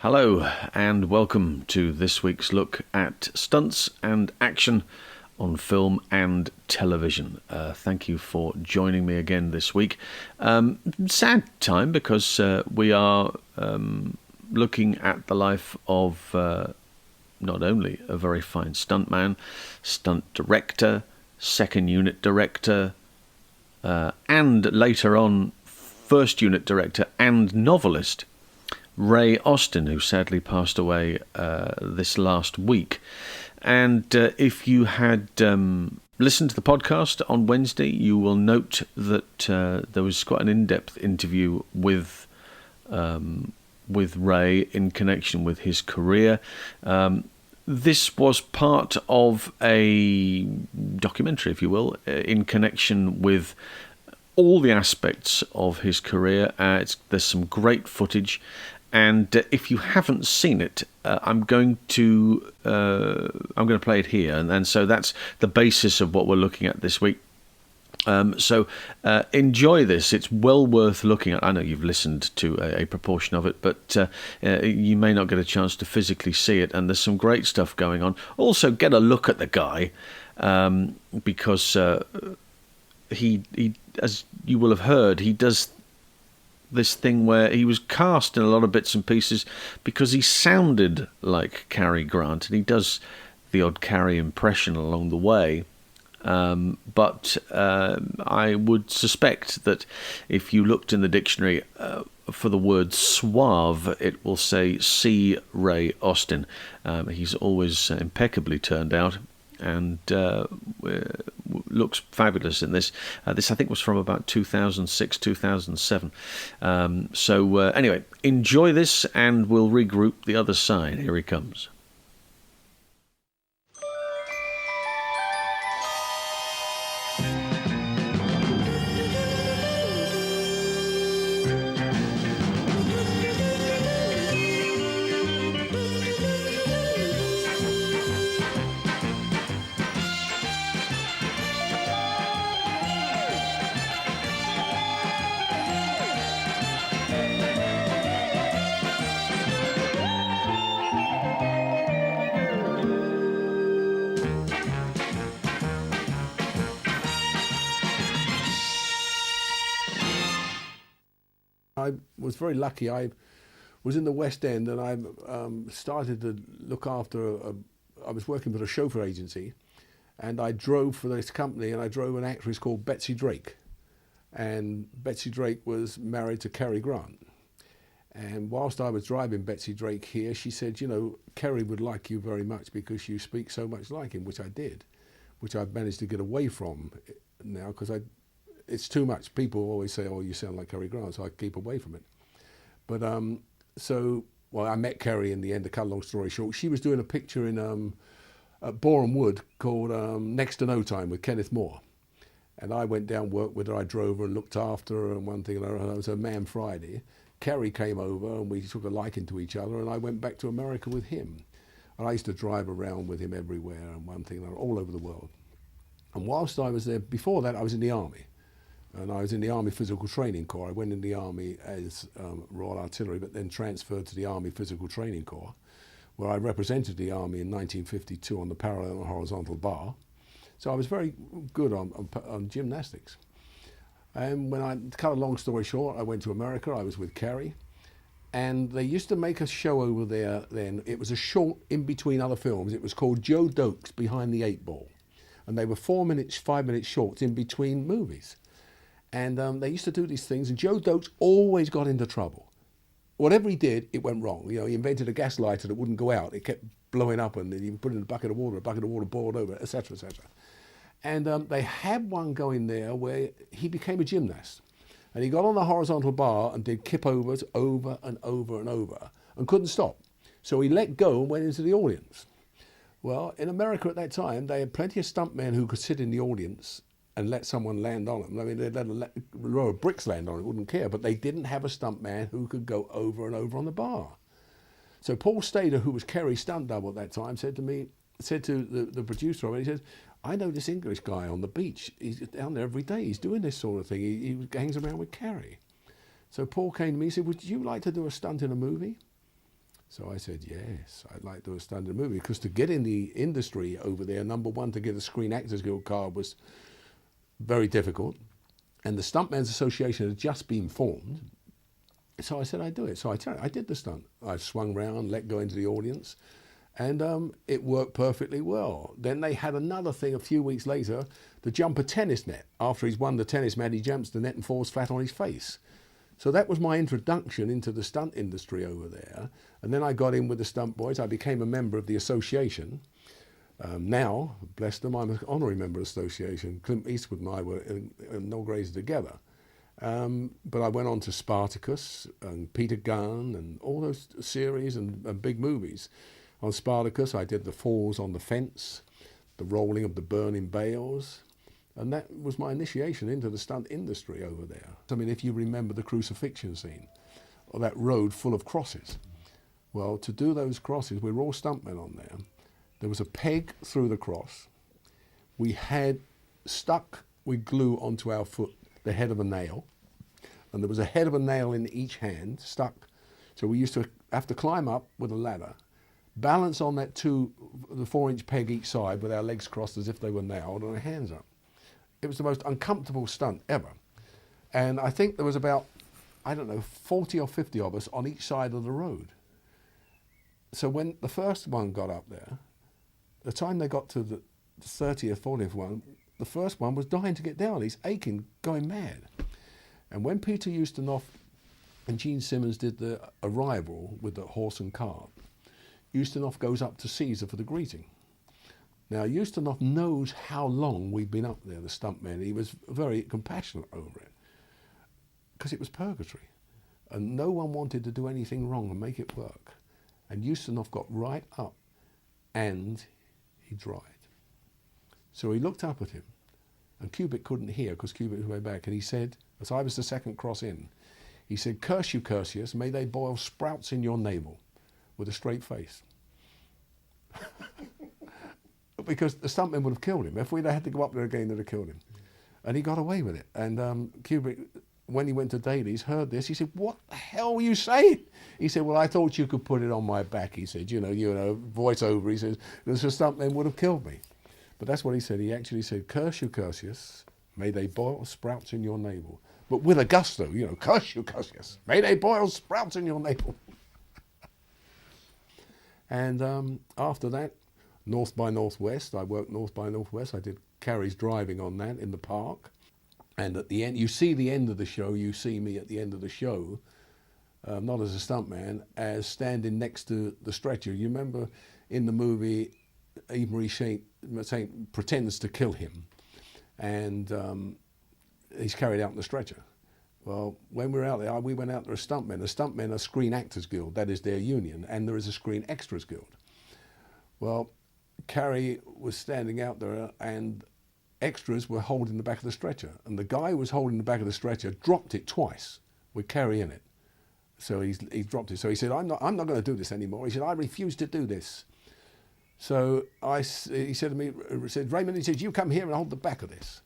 Hello and welcome to this week's look at stunts and action on film and television. Thank you for joining me again this week. Sad time because we are looking at the life of not only a very fine stuntman, stunt director, second unit director, and later on first unit director and novelist, Ray Austin, who sadly passed away this last week. And if you had listened to the podcast on Wednesday, you will note that there was quite an in-depth interview with Ray in connection with his career. This was part of a documentary, if you will, in connection with all the aspects of his career. There's some great footage. And if you haven't seen it, I'm going to play it here, and so that's the basis of what we're looking at this week. So enjoy this; it's well worth looking at. I know you've listened to a proportion of it, but you may not get a chance to physically see it. And there's some great stuff going on. Also, get a look at the guy because he, as you will have heard, he does this thing where he was cast in a lot of bits and pieces because he sounded like Cary Grant, and he does the odd Cary impression along the way. But I would suspect that if you looked in the dictionary for the word suave, it will say see Ray Austin. He's always impeccably turned out and looks fabulous in this. This, I think, was from about 2006, 2007. Anyway, enjoy this and we'll regroup the other side. Here he comes. I was very lucky. I was in the West End, and I started to look after I was working for a chauffeur agency, and I drove for this company, and I drove an actress called Betsy Drake. And Betsy Drake was married to Cary Grant. And whilst I was driving Betsy Drake here, she said, you know, Cary would like you very much because you speak so much like him, which I did, which I've managed to get away from now because it's too much. People always say, oh, you sound like Cary Grant, so I keep away from it. But I met Cary in the end, to cut a long story short. She was doing a picture in at Boreham Wood called Next to No Time with Kenneth Moore. And I went down, worked with her, I drove her and looked after her and one thing and another. I was her man Friday. Cary came over and we took a liking to each other, and I went back to America with him. And I used to drive around with him everywhere and one thing and another, all over the world. And whilst I was there, before that I was in the Army. And I was in the Army Physical Training Corps. I went in the Army as Royal Artillery, but then transferred to the Army Physical Training Corps, where I represented the Army in 1952 on the parallel and horizontal bar. So I was very good on gymnastics. And when to cut a long story short, I went to America. I was with Cary. And they used to make a show over there then. It was a short in between other films. It was called Joe Doakes Behind the Eight Ball. And they were 4 minutes, 5 minute shorts in between movies. And they used to do these things, and Joe Doakes always got into trouble. Whatever he did, it went wrong. You know, he invented a gas lighter that wouldn't go out. It kept blowing up, and he put it in a bucket of water boiled over, etc., etc. And they had one going there where he became a gymnast. And he got on the horizontal bar and did kip-overs over and over and over, and couldn't stop. So he let go and went into the audience. Well, in America at that time, they had plenty of stuntmen who could sit in the audience and let someone land on them. I mean, they'd let a row of bricks land on it, wouldn't care, but they didn't have a stuntman who could go over and over on the bar. So Paul Stader, who was Cary's stunt double at that time, said to the producer of it, he said, I know this English guy on the beach. He's down there every day. He's doing this sort of thing. He hangs around with Cary. So Paul came to me and said, would you like to do a stunt in a movie? So I said, yes, I'd like to do a stunt in a movie, because to get in the industry over there, number one, to get a Screen Actors Guild card was very difficult. And the Stuntmen's Association had just been formed. So I said I'd do it. So I did the stunt. I swung round, let go into the audience, and it worked perfectly well. Then they had another thing a few weeks later, to jump a tennis net. After he's won the tennis match, he jumps the net and falls flat on his face. So that was my introduction into the stunt industry over there. And then I got in with the Stunt Boys. I became a member of the association. Now, bless them, I'm an honorary member of the association. Clint Eastwood and I were inaugurated together. But I went on to Spartacus and Peter Gunn and all those series and big movies. On Spartacus, I did the falls on the fence, the rolling of the burning bales, and that was my initiation into the stunt industry over there. I mean, if you remember the crucifixion scene, or that road full of crosses. Well, to do those crosses, we were all stuntmen on there. There was a peg through the cross. We had stuck with glue onto our foot the head of a nail, and there was a head of a nail in each hand stuck. So we used to have to climb up with a ladder, balance on that the 4-inch peg each side with our legs crossed as if they were nailed and our hands up. It was the most uncomfortable stunt ever. And I think there was about, I don't know, 40 or 50 of us on each side of the road. So when the first one got up there, the time they got to the 30th, 40th one, the first one was dying to get down. He's aching, going mad. And when Peter Ustinov and Gene Simmons did the arrival with the horse and cart, Ustinov goes up to Caesar for the greeting. Now, Ustinov knows how long we've been up there, the stuntmen. He was very compassionate over it, because it was purgatory. And no one wanted to do anything wrong and make it work. And Ustinov got right up and he dried. So he looked up at him, and Kubrick couldn't hear because Kubrick was way back, and he said, as I was the second cross in, he said, "Curse you, Curtius, may they boil sprouts in your navel," with a straight face. Because the stuntmen would have killed him. If we'd had to go up there again, they'd have killed him. And he got away with it. And Kubrick, when he went to dailies, heard this. He said, "What the hell were you saying?" He said, "Well, I thought you could put it on my back." He said, you know, voiceover. He says, "The stuntmen would have killed me." But that's what he said. He actually said, "Curse you, Curtius, may they boil sprouts in your navel." But with a gusto, you know, "Curse you, Curtius, may they boil sprouts in your navel." And after that, North by Northwest, I worked North by Northwest. I did Carrie's driving on that in the park. And at the end, you see the end of the show, you see me at the end of the show, not as a stuntman, as standing next to the stretcher. You remember in the movie, Eve Marie Saint pretends to kill him, and he's carried out in the stretcher. Well, when we were out there, we went out there as stuntmen. The stuntmen are Screen Actors Guild, that is their union, and there is a Screen Extras Guild. Well, Carrie was standing out there, and extras were holding the back of the stretcher, and the guy who was holding the back of the stretcher dropped it twice with Carrie in it. So he dropped it. So he said, I'm not going to do this anymore." He said, "I refuse to do this." So he said to me, "Raymond," he said, "you come here and hold the back of this."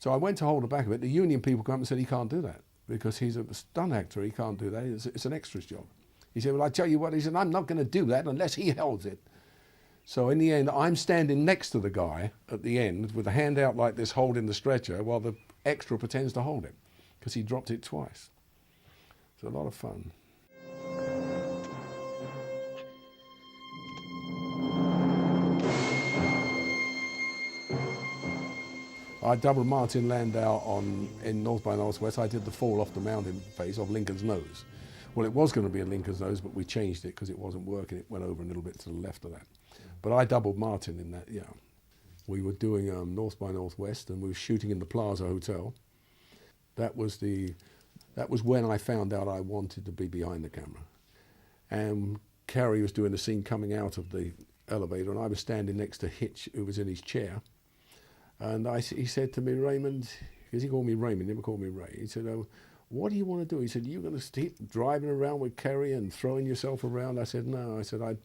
So I went to hold the back of it. The union people come up and said, "He can't do that because he's a stunt actor. He can't do that. It's an extras job." He said, "Well, I tell you what," he said, "I'm not going to do that unless he holds it." So in the end, I'm standing next to the guy at the end with a hand out like this, holding the stretcher, while the extra pretends to hold it because he dropped it twice. It's a lot of fun. I doubled Martin Landau in North by Northwest. I did the fall off the mountain face of Lincoln's nose. Well, it was going to be a Lincoln's nose, but we changed it because it wasn't working. It went over a little bit to the left of that. But I doubled Martin in that, yeah. We were doing North by Northwest, and we were shooting in the Plaza Hotel. That was when I found out I wanted to be behind the camera. And Carrie was doing the scene coming out of the elevator, and I was standing next to Hitch, who was in his chair. And he said to me, "Raymond," because he called me Raymond, he never called me Ray. He said, "Oh, what do you want to do?" He said, "You're going to keep driving around with Carrie and throwing yourself around?" I said, "No." I said, "I'd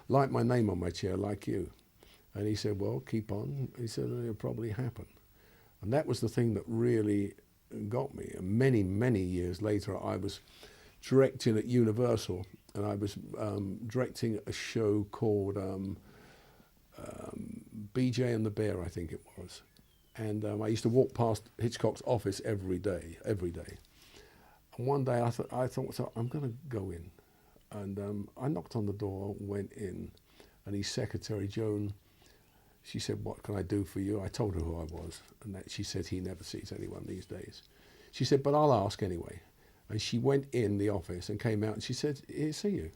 like my name on my chair like you." And he said, "Well, keep on." He said, "It'll probably happen." And that was the thing that really got me. And many, many years later, I was directing at Universal, and I was directing a show called BJ and the Bear, I think it was. And I used to walk past Hitchcock's office every day. And one day I thought, so I'm going to go in. And I knocked on the door, went in, and his secretary, Joan, she said, "What can I do for you?" I told her who I was, and she said he never sees anyone these days. She said, "But I'll ask anyway." And she went in the office and came out and she said, "Here, see you."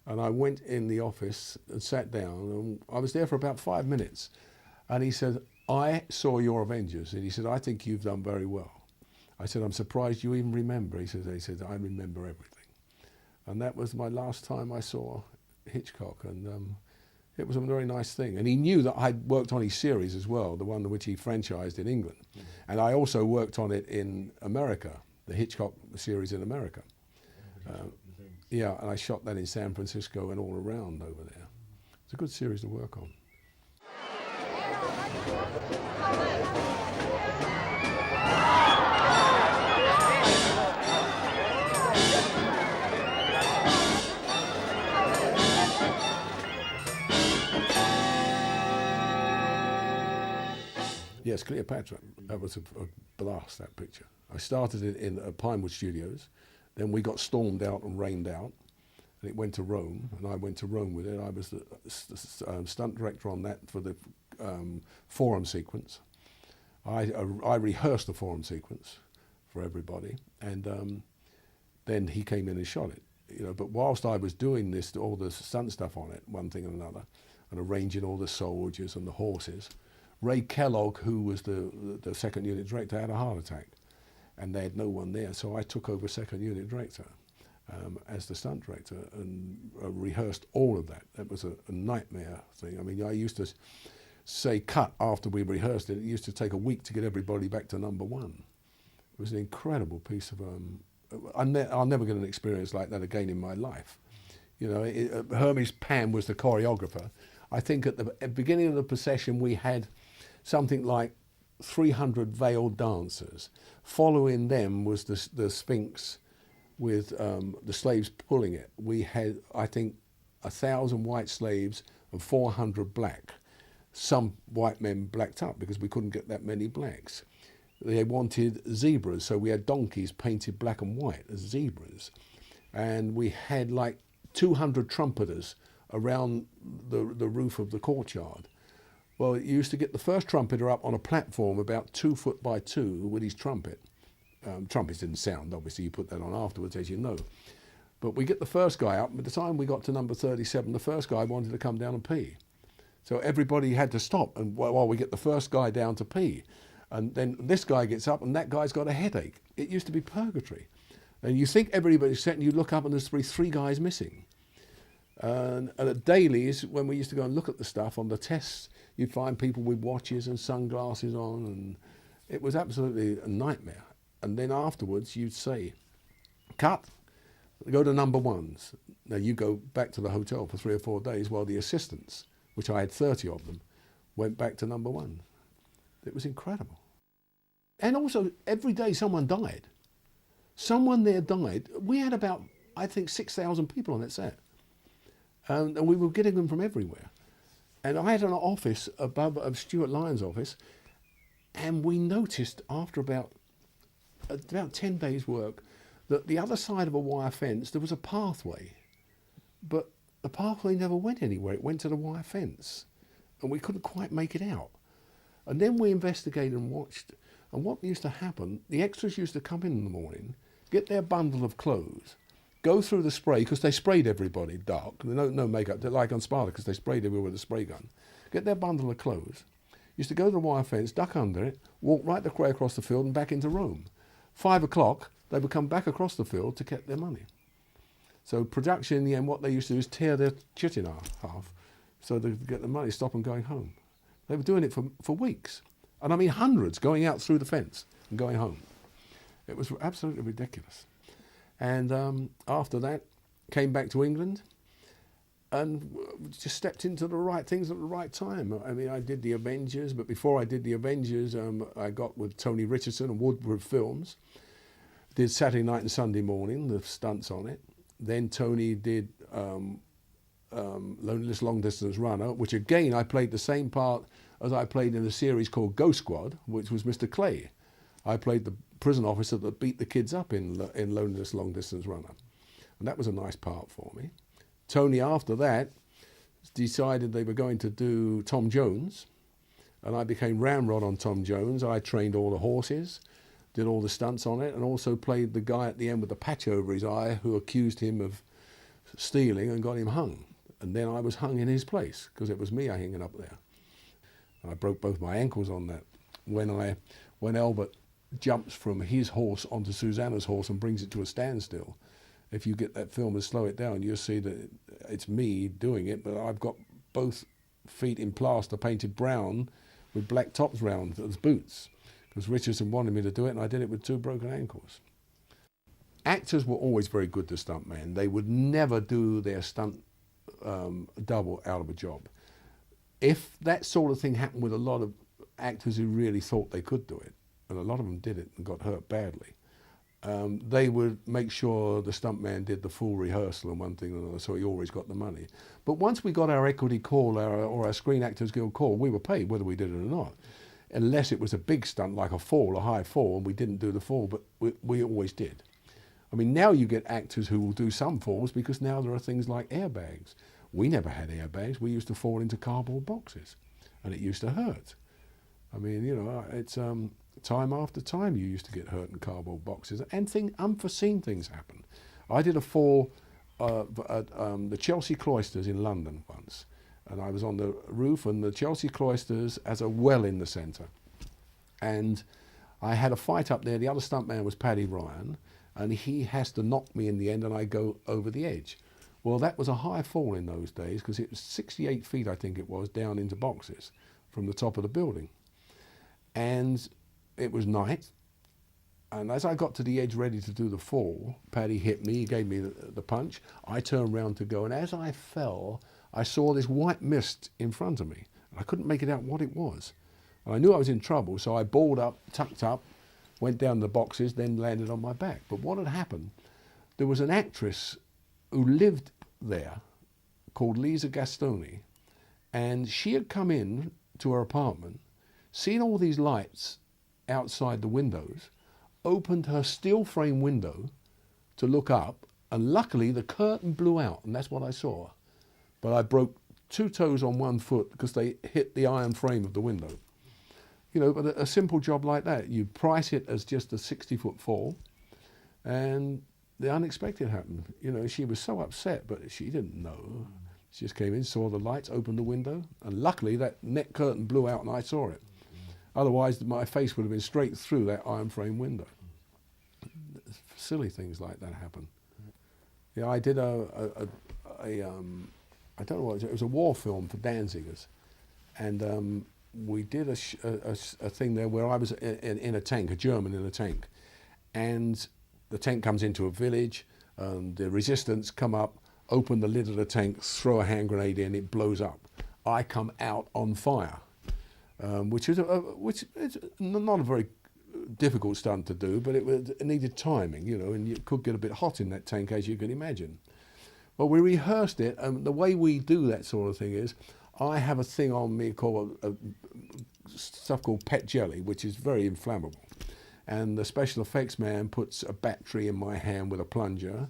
And I went in the office and sat down, and I was there for about 5 minutes. And he said, "I saw your Avengers," and he said, "I think you've done very well." I said, "I'm surprised you even remember." He said, "I remember everything." And that was my last time I saw Hitchcock, and it was a very nice thing. And he knew that I'd worked on his series as well, the one which he franchised in England. Mm-hmm. And I also worked on it in America, the Hitchcock series in America. Yeah, and I shot that in San Francisco and all around over there. It's a good series to work on. Yes, Cleopatra. That was a blast, that picture. I started it in Pinewood Studios. Then we got stormed out and rained out. And it went to Rome, and I went to Rome with it. I was the stunt director on that for the forum sequence. I rehearsed the forum sequence for everybody, and then he came in and shot it. You know, but whilst I was doing this, all the stunt stuff on it, one thing and another, and arranging all the soldiers and the horses, Ray Kellogg, who was the second unit director, had a heart attack, and they had no one there. So I took over second unit director as the stunt director and rehearsed all of that. That was a nightmare thing. I mean, I used to say cut after we rehearsed it. It used to take a week to get everybody back to number one. It was an incredible piece of. I'll never get an experience like that again in my life. You know, Hermes Pan was the choreographer. I think at the beginning of the procession we had something like 300 veiled dancers. Following them was the Sphinx with the slaves pulling it. We had, I think, 1,000 white slaves and 400 black. Some white men blacked up because we couldn't get that many blacks. They wanted zebras, so we had donkeys painted black and white as zebras. And we had like 200 trumpeters around the roof of the courtyard. Well, you used to get the first trumpeter up on a platform about 2 foot by 2 with his trumpet. Trumpets didn't sound, obviously, you put that on afterwards, as you know. But we get the first guy up, and by the time we got to number 37, the first guy wanted to come down and pee. So everybody had to stop and while we get the first guy down to pee. And then this guy gets up, and that guy's got a headache. It used to be purgatory. And you think everybody's set, and you look up, and there's three guys missing. And at dailies, when we used to go and look at the stuff on the tests, you'd find people with watches and sunglasses on, and it was absolutely a nightmare. And then afterwards, you'd say, cut, go to number ones. Now you go back to the hotel for 3 or 4 days while the assistants, which I had 30 of them, went back to number one. It was incredible. And also, every day someone died. Someone there died. We had about, I think, 6,000 people on that set. And we were getting them from everywhere. And I had an office above Stuart Lyon's office, and we noticed after about 10 days' work that the other side of a wire fence, there was a pathway. But the pathway never went anywhere. It went to the wire fence. And we couldn't quite make it out. And then we investigated and watched. And what used to happen, the extras used to come in the morning, get their bundle of clothes, go through the spray, because they sprayed everybody dark. No makeup. They're like on Spartacus, they sprayed everywhere with a spray gun. Get their bundle of clothes, used to go to the wire fence, duck under it, walk right the way across the field and back into Rome. 5 o'clock, they would come back across the field to get their money. So production, in the end, what they used to do is tear their chit in half so they could get the money, stop them going home. They were doing it for weeks. And I mean hundreds going out through the fence and going home. It was absolutely ridiculous. And after that, came back to England and just stepped into the right things at the right time. I mean, I did the Avengers, but before I did the Avengers, I got with Tony Richardson and Woodward Films. Did Saturday Night and Sunday Morning, the stunts on it. Then Tony did Loneliness Long Distance Runner, which again I played the same part as I played in a series called Ghost Squad, which was Mr. Clay. I played the prison officer that beat the kids up in Loneliness Long Distance Runner. And that was a nice part for me. Tony, after that, decided they were going to do Tom Jones, and I became Ramrod on Tom Jones. I trained all the horses, did all the stunts on it, and also played the guy at the end with the patch over his eye who accused him of stealing and got him hung. And then I was hung in his place, because it was me hanging up there. And I broke both my ankles on that. When Albert jumps from his horse onto Susanna's horse and brings it to a standstill, if you get that film and slow it down, you'll see that it's me doing it, but I've got both feet in plaster painted brown with black tops round as boots, because Richardson wanted me to do it, and I did it with 2 broken ankles. Actors were always very good to stuntmen. They would never do their stunt double out of a job. If that sort of thing happened with a lot of actors who really thought they could do it, and a lot of them did it and got hurt badly, they would make sure the stuntman did the full rehearsal and one thing or another, so he always got the money. But once we got our equity call, or our Screen Actors Guild call, we were paid whether we did it or not. Unless it was a big stunt like a fall, a high fall, and we didn't do the fall, but we always did. I mean, now you get actors who will do some falls because now there are things like airbags. We never had airbags. We used to fall into cardboard boxes, and it used to hurt. I mean, you know, it's time after time you used to get hurt in cardboard boxes, and unforeseen things happen. I did a fall at the Chelsea Cloisters in London once, and I was on the roof, and the Chelsea Cloisters has a well in the centre. And I had a fight up there. The other stuntman was Paddy Ryan, and he has to knock me in the end, and I go over the edge. Well, that was a high fall in those days, because it was 68 feet, I think it was, down into boxes from the top of the building. And it was night, and as I got to the edge ready to do the fall, Paddy hit me, he gave me the punch. I turned round to go, and as I fell, I saw this white mist in front of me. I couldn't make it out what it was. And I knew I was in trouble, so I balled up, tucked up, went down the boxes, then landed on my back. But what had happened, there was an actress who lived there called Lisa Gastoni, and she had come in to her apartment, seen all these lights outside the windows, opened her steel frame window to look up, and luckily the curtain blew out, and that's what I saw. But I broke 2 toes on 1 foot because they hit the iron frame of the window. You know, but a simple job like that, you price it as just a 60-foot fall, and the unexpected happened. You know, she was so upset, but she didn't know. She just came in, saw the lights, opened the window, and luckily that net curtain blew out and I saw it. Otherwise, my face would have been straight through that iron frame window. Silly things like that happen. Yeah, I did I don't know what it was a war film for Danzigers, and we did a thing there where I was in a tank, a German in a tank, and the tank comes into a village, and the resistance come up, open the lid of the tank, throw a hand grenade in, it blows up. I come out on fire, which is not a very difficult stunt to do, but it needed timing, you know, and you could get a bit hot in that tank, as you can imagine. Well, we rehearsed it, and the way we do that sort of thing is, I have a thing on me called stuff called pet jelly, which is very inflammable. And the special effects man puts a battery in my hand with a plunger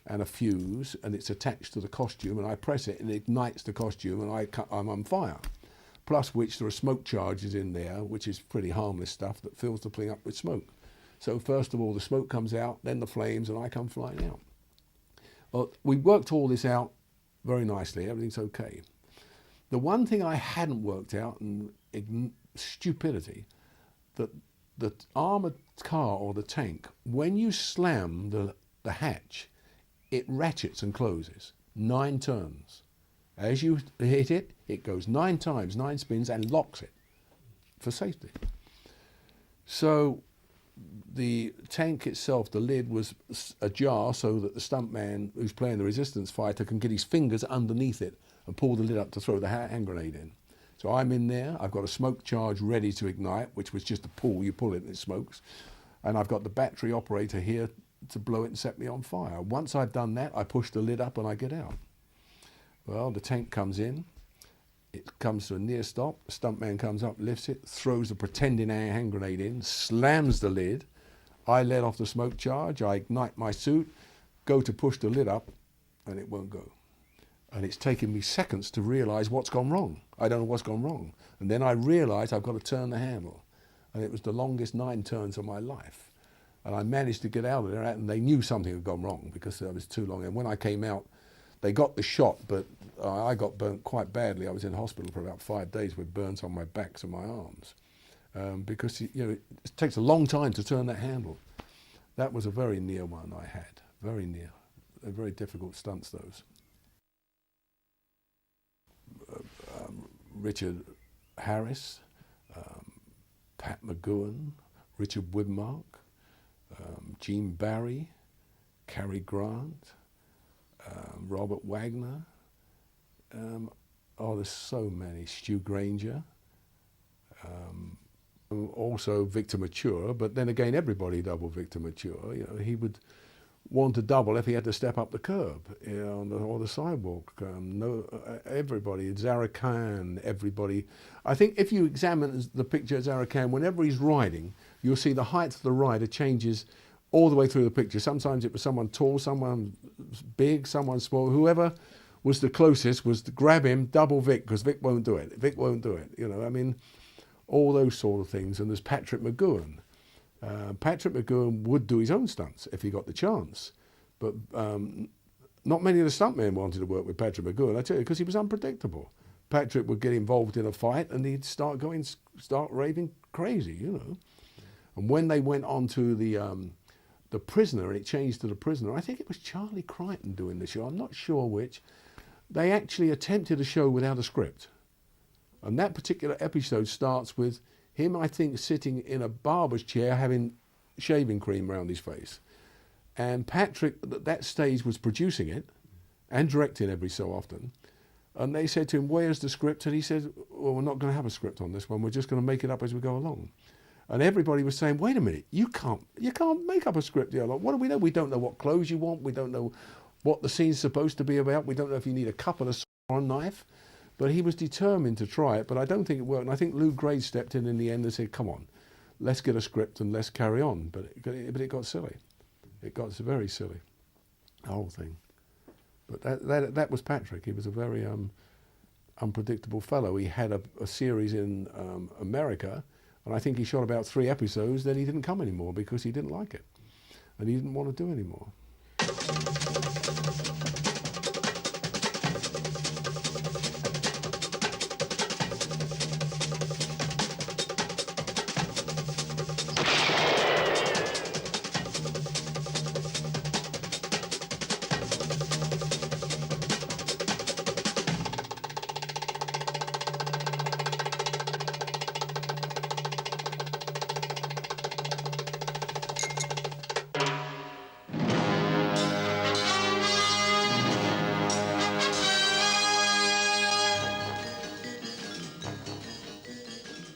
and a fuse, and it's attached to the costume, and I press it and it ignites the costume, and I'm on fire. Plus which there are smoke charges in there, which is pretty harmless stuff that fills the thing up with smoke. So first of all the smoke comes out, then the flames, and I come flying out. Well, we worked all this out very nicely, everything's okay. The one thing I hadn't worked out, and stupidity, that the armoured car or the tank, when you slam the hatch, it ratchets and closes 9 turns. As you hit it, it goes 9 times, 9 spins, and locks it for safety. So the tank itself, the lid was ajar so that the stuntman who's playing the resistance fighter can get his fingers underneath it and pull the lid up to throw the hand grenade in. So I'm in there, I've got a smoke charge ready to ignite, which was just a pull, you pull it and it smokes. And I've got the battery operator here to blow it and set me on fire. Once I've done that, I push the lid up and I get out. Well, the tank comes in. It comes to a near stop. The stuntman comes up, lifts it, throws a pretending hand grenade in, slams the lid. I let off the smoke charge. I ignite my suit, go to push the lid up, and it won't go. And it's taken me seconds to realise what's gone wrong. I don't know what's gone wrong. And then I realised I've got to turn the handle. And it was the longest 9 turns of my life. And I managed to get out of there, and they knew something had gone wrong because it was too long. And when I came out, they got the shot, but I got burnt quite badly. I was in hospital for about 5 days with burns on my backs and my arms. Because it takes a long time to turn that handle. That was a very near one I had, very near. They're very difficult stunts, those. Richard Harris, Pat McGowan, Richard Widmark, Gene Barry, Cary Grant, Robert Wagner. There's so many. Stu Granger. Also Victor Mature, but then again everybody double Victor Mature. He would want to double if he had to step up the curb or the sidewalk. Everybody, Zara Khan, everybody. I think if you examine the picture of Zara Khan, whenever he's riding, you'll see the height of the rider changes all the way through the picture. Sometimes it was someone tall, someone big, someone small. Whoever was the closest was to grab him, double Vic, because Vic won't do it. Vic won't do it. All those sort of things. And there's Patrick McGowan. Patrick McGowan would do his own stunts if he got the chance. But not many of the stuntmen wanted to work with Patrick McGowan, I tell you, because he was unpredictable. Patrick would get involved in a fight and he'd start raving crazy, And when they went on to the Prisoner, and it changed to The Prisoner, I think it was Charlie Crichton doing the show, I'm not sure which, they actually attempted a show without a script. And that particular episode starts with him, I think, sitting in a barber's chair having shaving cream around his face. And Patrick, at that stage, was producing it and directing every so often. And they said to him, "Where's the script?" And he said, "Well, we're not going to have a script on this one. We're just going to make it up as we go along." And everybody was saying, "Wait a minute, you can't make up a script here. Like, what do we know? We don't know what clothes you want. We don't know what the scene's supposed to be about. We don't know if you need a cup and a saw or a knife." But he was determined to try it, but I don't think it worked. And I think Lou Grade stepped in the end and said, "Come on, let's get a script and let's carry on." But it got silly. It got very silly, the whole thing. But that was Patrick. He was a very unpredictable fellow. He had a series in America, and I think he shot about 3 episodes, then he didn't come anymore because he didn't like it. And he didn't want to do anymore.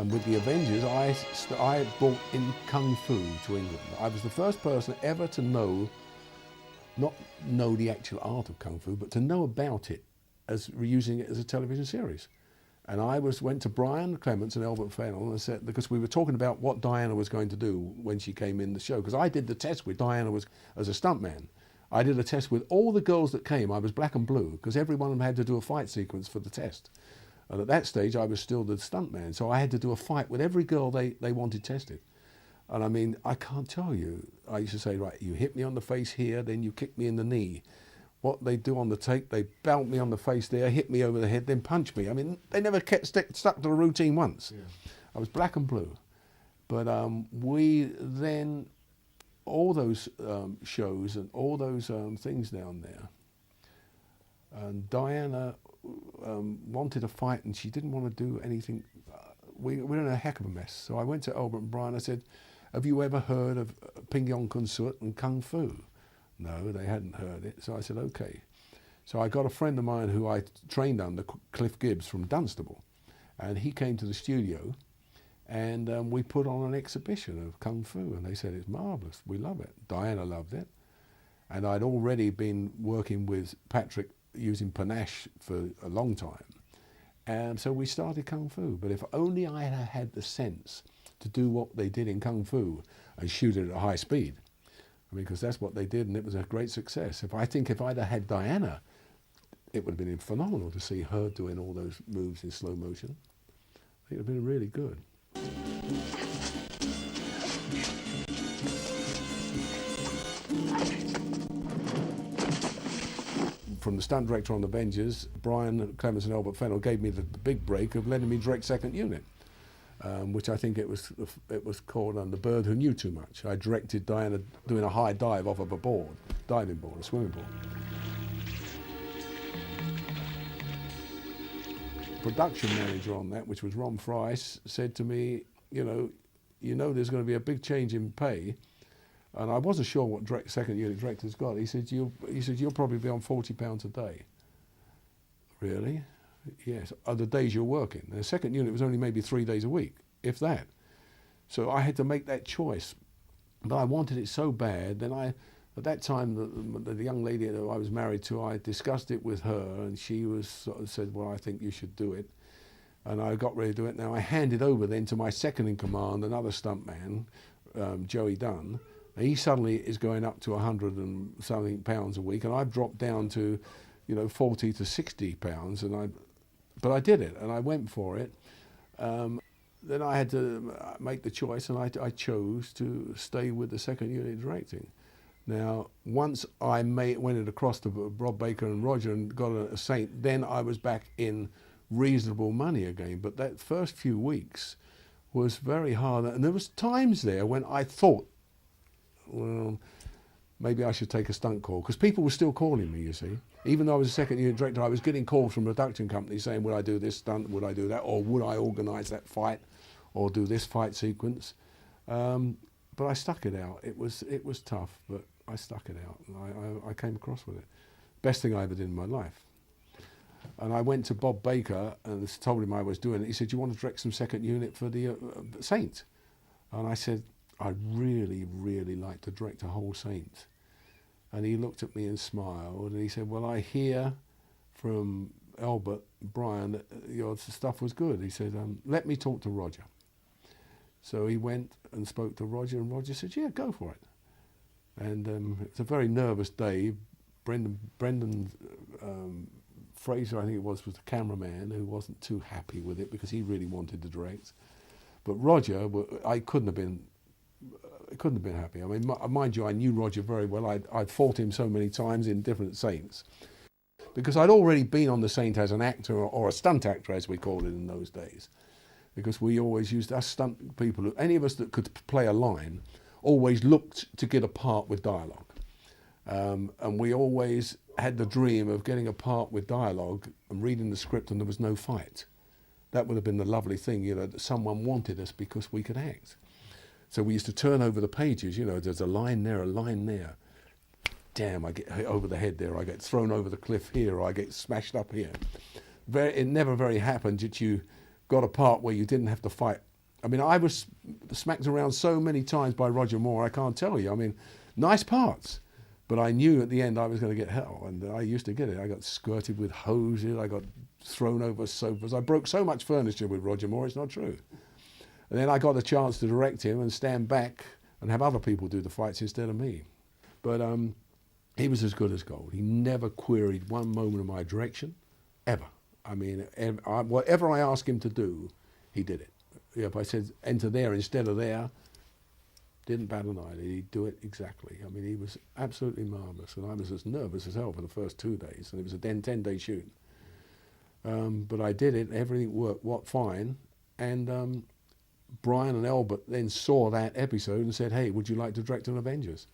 And with the Avengers, I brought in Kung Fu to England. I was the first person ever to not know the actual art of Kung Fu, but to know about it as using it as a television series. And I went to Brian Clements and Albert Fennell and said, because we were talking about what Diana was going to do when she came in the show, because I did the test with Diana as a stuntman. I did a test with all the girls that came. I was black and blue, because every one of them had to do a fight sequence for the test. And at that stage, I was still the stuntman, so I had to do a fight with every girl they wanted tested. And I mean, I can't tell you. I used to say, right, you hit me on the face here, then you kick me in the knee. What they do on the tape, they belt me on the face there, hit me over the head, then punch me. I mean, they never stuck to the routine once. Yeah. I was black and blue. But we then, all those shows and all those things down there, and Diana wanted a fight and she didn't want to do anything. We were in a heck of a mess. So I went to Albert and Brian. I said, "Have you ever heard of Ping Yong Kun Sut and Kung Fu?" No, they hadn't heard it. So I said, "Okay." So I got a friend of mine who I trained under, Cliff Gibbs from Dunstable, and he came to the studio, and we put on an exhibition of Kung Fu, and they said, "It's marvellous. We love it." Diana loved it. And I'd already been working with Patrick using panache for a long time. And so we started Kung Fu. But if only I had had the sense to do what they did in Kung Fu and shoot it at high speed. I mean, because that's what they did, and it was a great success. If I'd have had Diana, it would have been phenomenal to see her doing all those moves in slow motion. I think it would have been really good. From the stunt director on Avengers, Brian Clements and Albert Fennell gave me the big break of letting me direct second unit, which I think it was called The Bird Who Knew Too Much. I directed Diana doing a high dive off of a board, diving board, a swimming board. Production manager on that, which was Ron Fry, said to me, you know there's going to be a big change in pay. And I wasn't sure what second unit directors got. He said, you'll probably be on £40 a day. Really? Yes. Are the days you're working? The second unit was only maybe 3 days a week, if that. So I had to make that choice. But I wanted it so bad. Then at that time, the young lady that I was married to, I discussed it with her, and she said, well, I think you should do it. And I got ready to do it. Now I handed over then to my second in command, another stuntman, Joey Dunn. He suddenly is going up to 100 and something pounds a week, and I've dropped down to, 40 to 60 pounds. But I did it, and I went for it. Then I had to make the choice, and I chose to stay with the second unit directing. Now, once I went it across to Rob Baker and Roger and got a Saint, then I was back in reasonable money again. But that first few weeks was very hard, and there was times there when I thought, well, maybe I should take a stunt call, because people were still calling me, you see. Even though I was a second unit director, I was getting calls from production companies saying, would I do this stunt, would I do that, or would I organise that fight, or do this fight sequence. But I stuck it out. It was tough, but I stuck it out, and I came across with it. Best thing I ever did in my life. And I went to Bob Baker and told him I was doing it. He said, you want to direct some second unit for the Saint? And I said, I'd really, really like to direct a whole Saint. And he looked at me and smiled, and he said, well, I hear from Albert, Brian, that your stuff was good. He said, let me talk to Roger. So he went and spoke to Roger, and Roger said, yeah, go for it. And it's a very nervous day. Brendan Fraser, I think it was the cameraman, who wasn't too happy with it because he really wanted to direct. But Roger, I couldn't have been happy. I mean, mind you, I knew Roger very well. I'd fought him so many times in different Saints. Because I'd already been on the Saint as an actor, or a stunt actor, as we called it in those days. Because we always used, us stunt people, any of us that could play a line, always looked to get a part with dialogue. And we always had the dream of getting a part with dialogue and reading the script and there was no fight. That would have been the lovely thing, that someone wanted us because we could act. So we used to turn over the pages, there's a line there, a line there. Damn, I get hit over the head there, I get thrown over the cliff here, or I get smashed up here. It never very happened that you got a part where you didn't have to fight. I mean, I was smacked around so many times by Roger Moore, I can't tell you. I mean, nice parts. But I knew at the end I was going to get hell, and I used to get it. I got squirted with hoses, I got thrown over sofas. I broke so much furniture with Roger Moore, it's not true. And then I got a chance to direct him and stand back and have other people do the fights instead of me. But he was as good as gold. He never queried one moment of my direction, ever. I mean, whatever I asked him to do, he did it. If I said enter there instead of there, didn't bat an eye. He'd do it exactly. I mean, he was absolutely marvellous, and I was as nervous as hell for the first 2 days, and it was a 10-day shoot. But I did it. Everything worked fine, and Brian and Albert then saw that episode and said, "Hey, would you like to direct an Avengers?"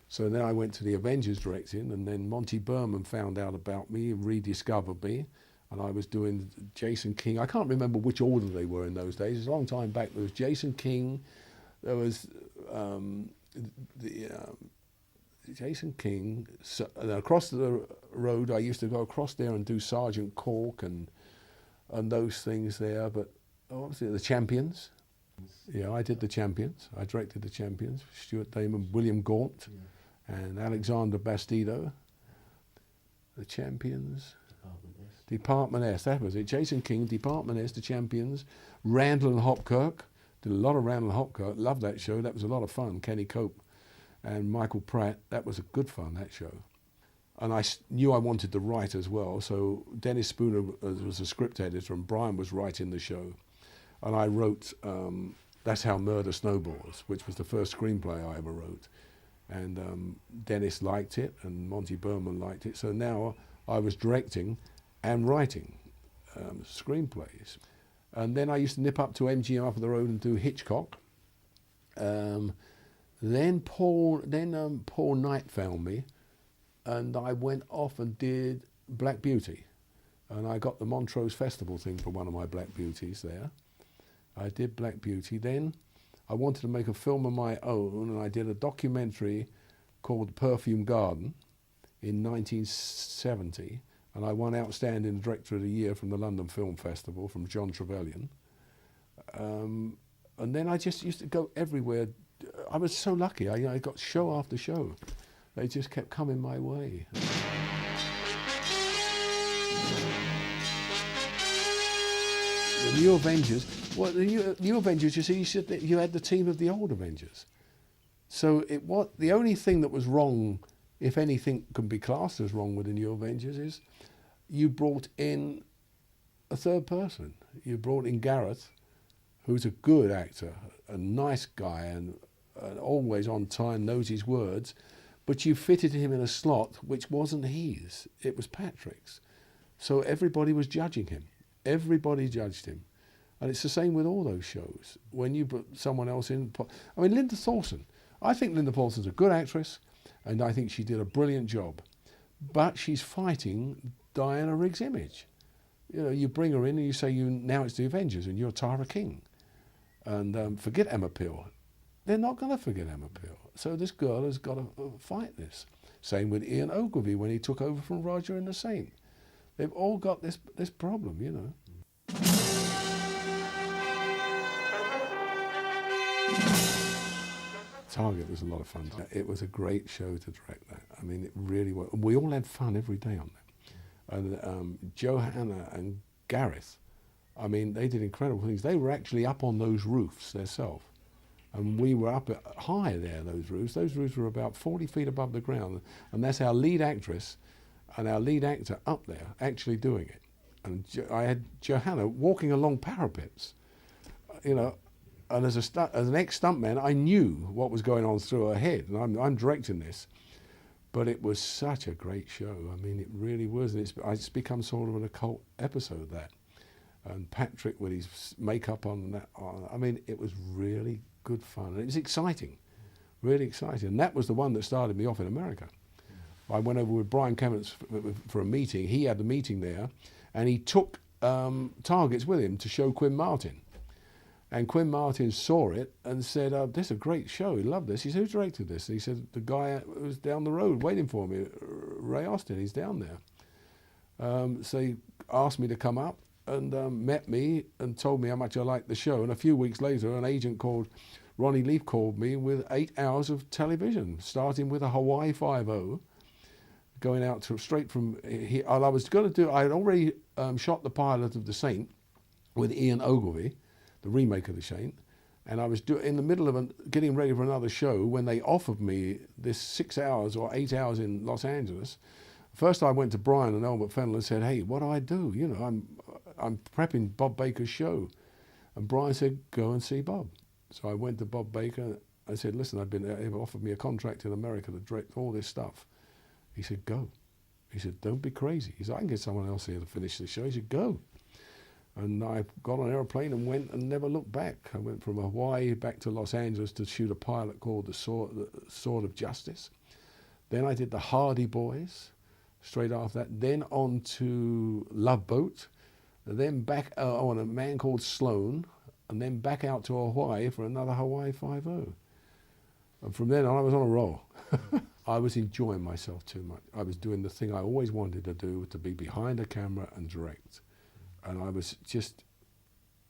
So then I went to the Avengers directing, and then Monty Berman found out about me and rediscovered me, and I was doing Jason King. I can't remember which order they were in those days. It's a long time back. There was Jason King. There was Jason King. So, across the road, I used to go across there and do Sergeant Cork and those things there. But obviously the Champions. Yeah, I did the Champions. I directed the Champions. Stuart Damon, William Gaunt, and Alexander Bastido, The Champions. Department S, that was it. Jason King, Department S, The Champions, Randall and Hopkirk. Did a lot of Randall and Hopkirk. Loved that show. That was a lot of fun. Kenny Cope and Michael Pratt. That was a good fun, that show. And I knew I wanted to write as well, so Dennis Spooner was a script editor and Brian was writing the show. And I wrote That's How Murder Snowballs, which was the first screenplay I ever wrote. And Dennis liked it and Monty Berman liked it. So now I was directing and writing screenplays. And then I used to nip up to MGM up the road and do Hitchcock. Then Paul Knight found me, and I went off and did Black Beauty. And I got the Montrose Festival thing for one of my Black Beauties there. I did Black Beauty. Then I wanted to make a film of my own, and I did a documentary called Perfume Garden in 1970. And I won Outstanding Director of the Year from the London Film Festival from John Trevelyan. And then I just used to go everywhere. I was so lucky. I got show after show. They just kept coming my way. The New Avengers. Well, the New Avengers, you see, you had the team of the old Avengers. So the only thing that was wrong, if anything can be classed as wrong with the New Avengers, is you brought in a third person. You brought in Gareth, who's a good actor, a nice guy, and always on time, knows his words, but you fitted him in a slot which wasn't his, it was Patrick's. So everybody was judging him. Everybody judged him. And it's the same with all those shows. When you put someone else in, I mean, Linda Thorson. I think Linda Thorsen's a good actress, and I think she did a brilliant job. But she's fighting Diana Rigg's image. You know, you bring her in and you say, now it's the Avengers and you're Tara King. And forget Emma Peel. They're not going to forget Emma Peel. So this girl has got to fight this. Same with Ian Ogilvy when he took over from Roger and the Saint. They've all got this problem, you know. Target was a lot of fun. It was a great show to direct that. I mean, it really was. We all had fun every day on that. And Johanna and Gareth, I mean, they did incredible things. They were actually up on those roofs themselves. And we were up high there, those roofs. Those roofs were about 40 feet above the ground. And that's our lead actress and our lead actor up there actually doing it. And I had Johanna walking along parapets, you know, and as an ex-stuntman, I knew what was going on through her head. And I'm directing this. But it was such a great show. I mean, it really was. And it's become sort of an occult episode, that. And Patrick with his makeup on that. I mean, it was really good fun. And it was exciting, really exciting. And that was the one that started me off in America. I went over with Brian Clements for a meeting. He had the meeting there, and he took targets with him to show Quinn Martin. And Quinn Martin saw it and said, this is a great show, he loved this. He said, who directed this? And he said, the guy who was down the road waiting for me, Ray Austin, he's down there. So he asked me to come up and met me and told me how much I liked the show. And a few weeks later, an agent called Ronnie Leaf called me with 8 hours of television, starting with a Hawaii 5-0, going out straight from here. I was going to do, I had already shot the pilot of The Saint with Ian Ogilvy, the remake of The Saint, and I was in the middle of getting ready for another show when they offered me this 6 hours or 8 hours in Los Angeles. First I went to Brian and Albert Fennell and said, hey, what do I do? You know, I'm prepping Bob Baker's show. And Brian said, go and see Bob. So I went to Bob Baker. I said, listen, they've offered me a contract in America to direct all this stuff. He said, go. He said, don't be crazy. He said, I can get someone else here to finish the show. He said, go. And I got on an airplane and went and never looked back. I went from Hawaii back to Los Angeles to shoot a pilot called The Sword of Justice. Then I did The Hardy Boys, straight after that. Then on to Love Boat. Then back on A Man Called Sloan. And then back out to Hawaii for another Hawaii 5-0. And from then on, I was on a roll. I was enjoying myself too much. I was doing the thing I always wanted to do, to be behind a camera and direct. And I was just,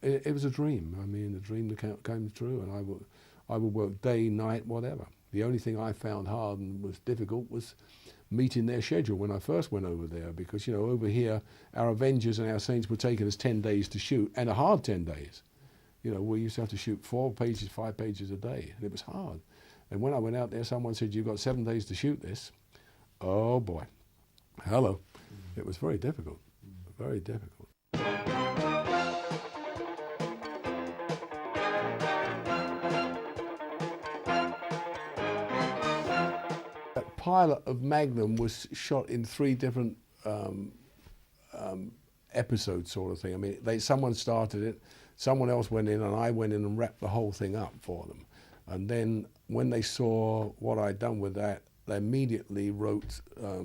it was a dream. I mean, a dream that came true, and I would work day, night, whatever. The only thing I found hard and was difficult was meeting their schedule when I first went over there, because, you know, over here, our Avengers and our Saints were taking us 10 days to shoot, and a hard 10 days. You know, we used to have to shoot 4 pages, 5 pages a day, and it was hard. And when I went out there, someone said, "You've got 7 days to shoot this." Oh boy, hello. It was very difficult, very difficult. That pilot of Magnum was shot in 3 different episodes, sort of thing. I mean, someone started it, someone else went in, and I went in and wrapped the whole thing up for them. And then when they saw what I'd done with that, they immediately wrote, I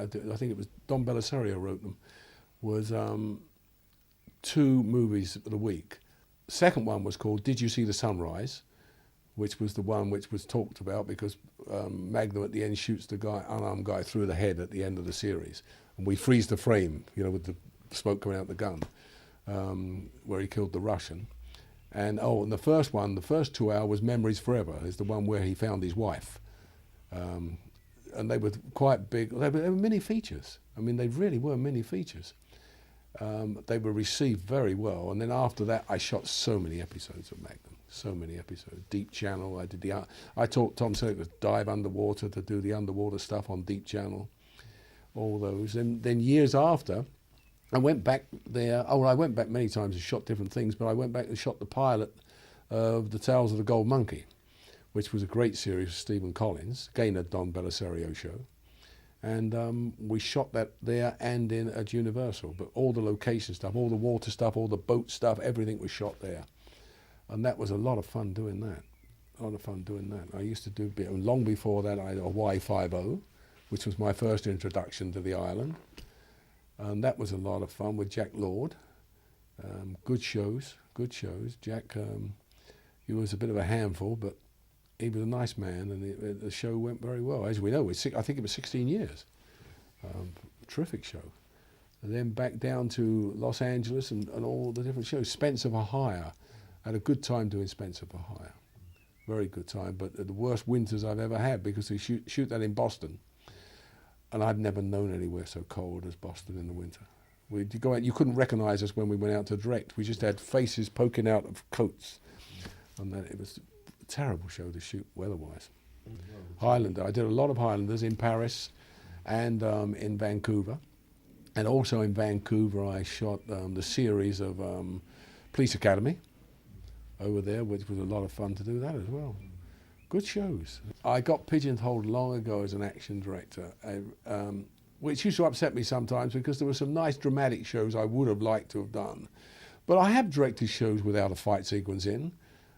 think it was Don Belisario wrote them, was 2 movies of the week. The second one was called Did You See the Sunrise?, which was the one which was talked about because Magnum at the end shoots the guy, unarmed guy, through the head at the end of the series. And we freeze the frame, you know, with the smoke coming out the gun, where he killed the Russian. And and the first one, the first 2 hours was Memories Forever, is the one where he found his wife. And they were quite big, they were mini features. I mean, they really were mini features. They were received very well. And then after that, I shot so many episodes of Magnum, so many episodes. Deep Channel, I taught Tom Selleck to dive underwater, to do the underwater stuff on Deep Channel, all those. And then years after, I went back there. I went back many times and shot different things, but I went back and shot the pilot of The Tales of the Gold Monkey, which was a great series with Stephen Collins, again a Don Belisario show. And we shot that there and at Universal, but all the location stuff, all the water stuff, all the boat stuff, everything was shot there. And that was a lot of fun doing that, a lot of fun doing that. I used to do, long before that, I had a Y50, which was my first introduction to the island. And that was a lot of fun with Jack Lord. Good shows, good shows. Jack, he was a bit of a handful, but he was a nice man, and the show went very well. As we know, I think it was 16 years. Terrific show. And then back down to Los Angeles and all the different shows. Spencer for Hire. I had a good time doing Spencer for Hire. Very good time, but the worst winters I've ever had, because we shoot that in Boston. And I'd never known anywhere so cold as Boston in the winter. We'd go out, you couldn't recognise us when we went out to direct. We just had faces poking out of coats. And then it was a terrible show to shoot weather-wise. Highlander, I did a lot of Highlanders in Paris and in Vancouver. And also in Vancouver I shot the series of Police Academy over there, which was a lot of fun to do that as well. Good shows. I got pigeonholed long ago as an action director, which used to upset me sometimes because there were some nice dramatic shows I would have liked to have done. But I have directed shows without a fight sequence in.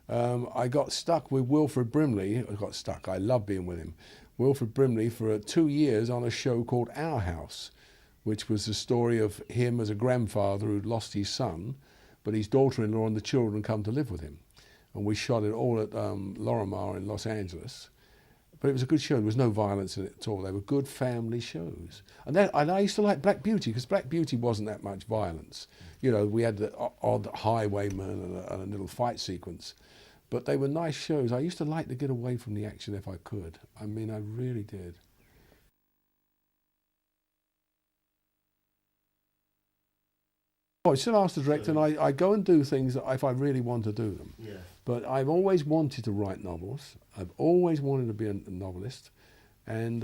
I got stuck with Wilfred Brimley. I love being with him. Wilfred Brimley for 2 years on a show called Our House, which was the story of him as a grandfather who'd lost his son, but his daughter-in-law and the children come to live with him. And we shot it all at Lorimar in Los Angeles. But it was a good show. There was no violence in it at all. They were good family shows. And I used to like Black Beauty, because Black Beauty wasn't that much violence. You know, we had the odd highwayman and a little fight sequence. But they were nice shows. I used to like to get away from the action if I could. I mean, I really did. I still ask the director, and I go and do things if I really want to do them. Yeah. But I've always wanted to write novels. I've always wanted to be a novelist. And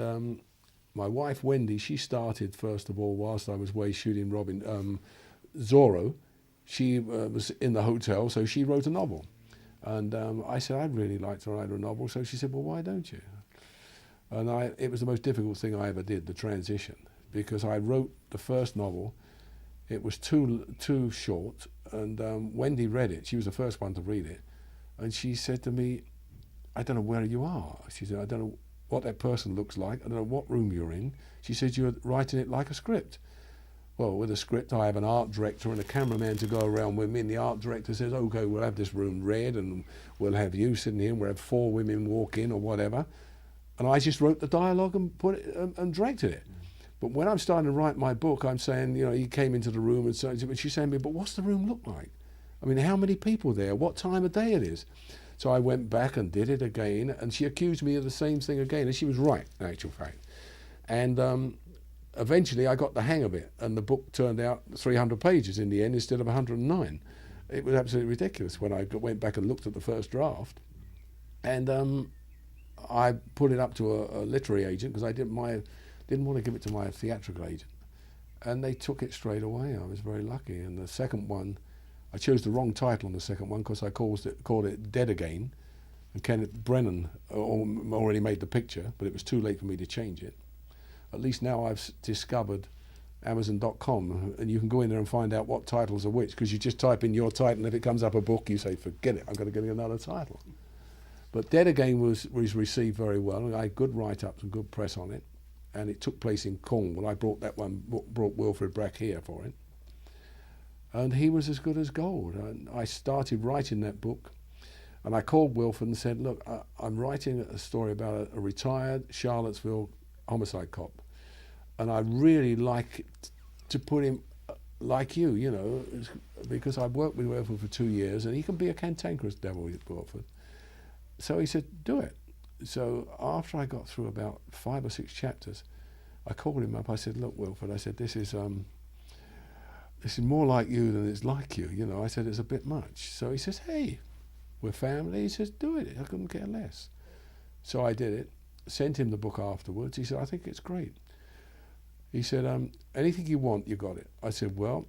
my wife, Wendy, she started, first of all, whilst I was away shooting Zorro. She was in the hotel, so she wrote a novel. And I said, I'd really like to write a novel. So she said, well, why don't you? And it was the most difficult thing I ever did, the transition, because I wrote the first novel. It was too short, and Wendy read it. She was the first one to read it. And she said to me, I don't know where you are. She said, I don't know what that person looks like. I don't know what room you're in. She said, you're writing it like a script. Well, with a script, I have an art director and a cameraman to go around with me, and the art director says, okay, we'll have this room read, and we'll have you sitting here, and we'll have 4 women walk in, or whatever. And I just wrote the dialogue and put it and directed it. But when I'm starting to write my book, I'm saying, you know, he came into the room and so, she's saying to me, but what's the room look like? I mean, how many people there? What time of day it is? So I went back and did it again, and she accused me of the same thing again, and she was right, in actual fact. And eventually I got the hang of it, and the book turned out 300 pages in the end instead of 109. It was absolutely ridiculous when I went back and looked at the first draft. And I put it up to a literary agent because I didn't want to give it to my theatrical agent. And they took it straight away. I was very lucky. And the second one, I chose the wrong title on the second one because I called it Dead Again. And Kenneth Brennan already made the picture, but it was too late for me to change it. At least now I've discovered Amazon.com, and you can go in there and find out what titles are which, because you just type in your title, and if it comes up a book, you say, forget it, I'm going to get another title. But Dead Again was received very well. I had good write-ups and good press on it, and it took place in Cornwall. I brought Wilfred Brach here for it, and he was as good as gold. And I started writing that book, and I called Wilfred and said, look, I'm writing a story about a retired Charlottesville homicide cop, and I really like to put him like you know, because I've worked with Wilfred for 2 years, and he can be a cantankerous devil, Wilfred. So he said, do it. So after I got through about 5 or 6 chapters, I called him up. I said, look, Wilfred, I said, this is more like you than it's like you, you know. I said, it's a bit much. So he says, hey, we're family. He says, do it. I couldn't care less. So I did it, sent him the book afterwards. He said, I think it's great. He said, anything you want, you got it. I said, well,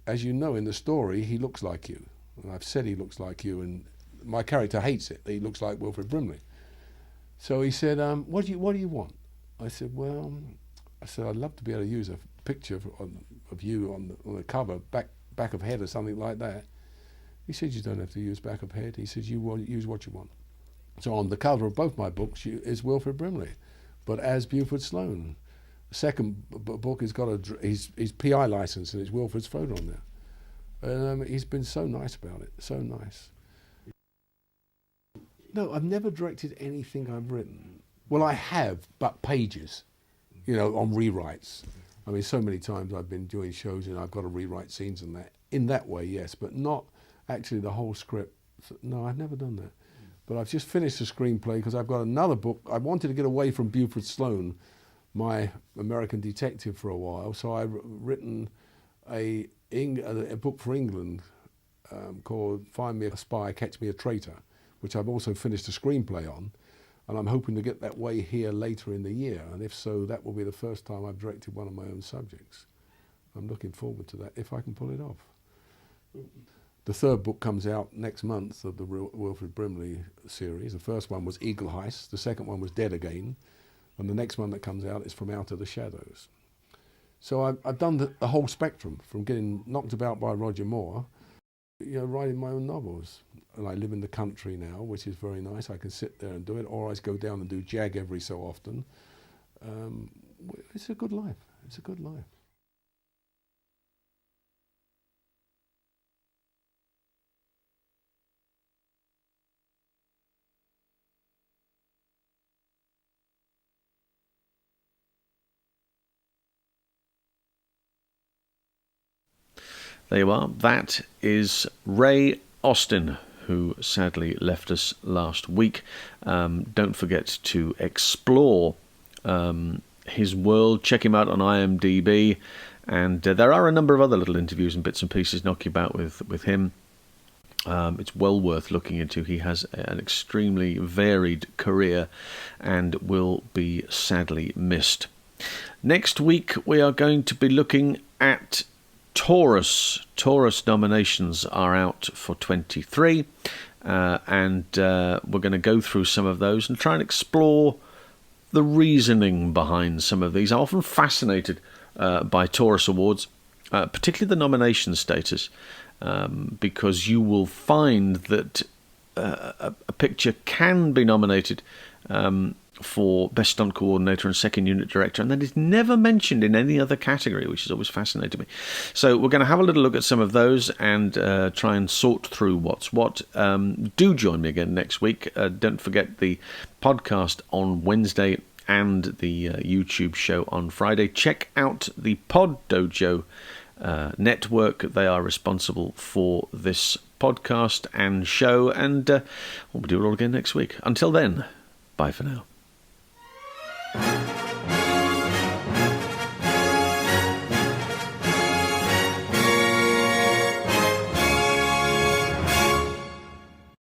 as you know, in the story, he looks like you. And I've said he looks like you, and my character hates it. He looks like Wilfred Brimley. So he said, what do you want? I said, well, I'd love to be able to use a picture of you on the cover, back of head or something like that. He said, you don't have to use back of head. He said, use what you want. So on the cover of both my books is Wilfred Brimley, but as Buford Sloane. The second book has got his PI license, and it's Wilfred's photo on there. And he's been so nice about it, so nice. No, I've never directed anything I've written. Well, I have, but pages, you know, on rewrites. I mean, so many times I've been doing shows and I've got to rewrite scenes and that. In that way, yes, but not actually the whole script. No, I've never done that. But I've just finished the screenplay because I've got another book. I wanted to get away from Buford Sloane, my American detective, for a while, so I've written a book for England called Find Me a Spy, Catch Me a Traitor, which I've also finished a screenplay on, and I'm hoping to get that way here later in the year, and if so, that will be the first time I've directed one of my own subjects. I'm looking forward to that, if I can pull it off. The third book comes out next month of the Wilfred Brimley series. The first one was Eagle Heist, the second one was Dead Again, and the next one that comes out is From Out of the Shadows. So I've done the whole spectrum, from getting knocked about by Roger Moore, you know, writing my own novels. And I live in the country now, which is very nice. I can sit there and do it, or I go down and do JAG every so often. It's a good life. It's a good life. There you are. That is Ray Austin, who sadly left us last week. Don't forget to explore his world. Check him out on IMDb. And there are a number of other little interviews and bits and pieces knocking about with him. It's well worth looking into. He has an extremely varied career and will be sadly missed. Next week, we are going to be looking at Taurus. Taurus nominations are out for 23, and we're going to go through some of those and try and explore the reasoning behind some of these. I'm often fascinated by Taurus Awards, particularly the nomination status, because you will find that a picture can be nominated for Best Stunt Coordinator and Second Unit Director, and that is never mentioned in any other category, which has always fascinated me. So we're going to have a little look at some of those and try and sort through what's what. Do join me again next week. Don't forget the podcast on Wednesday and the YouTube show on Friday. Check out the Pod Dojo network. They are responsible for this podcast and show, and we'll do it all again next week. Until then, bye for now.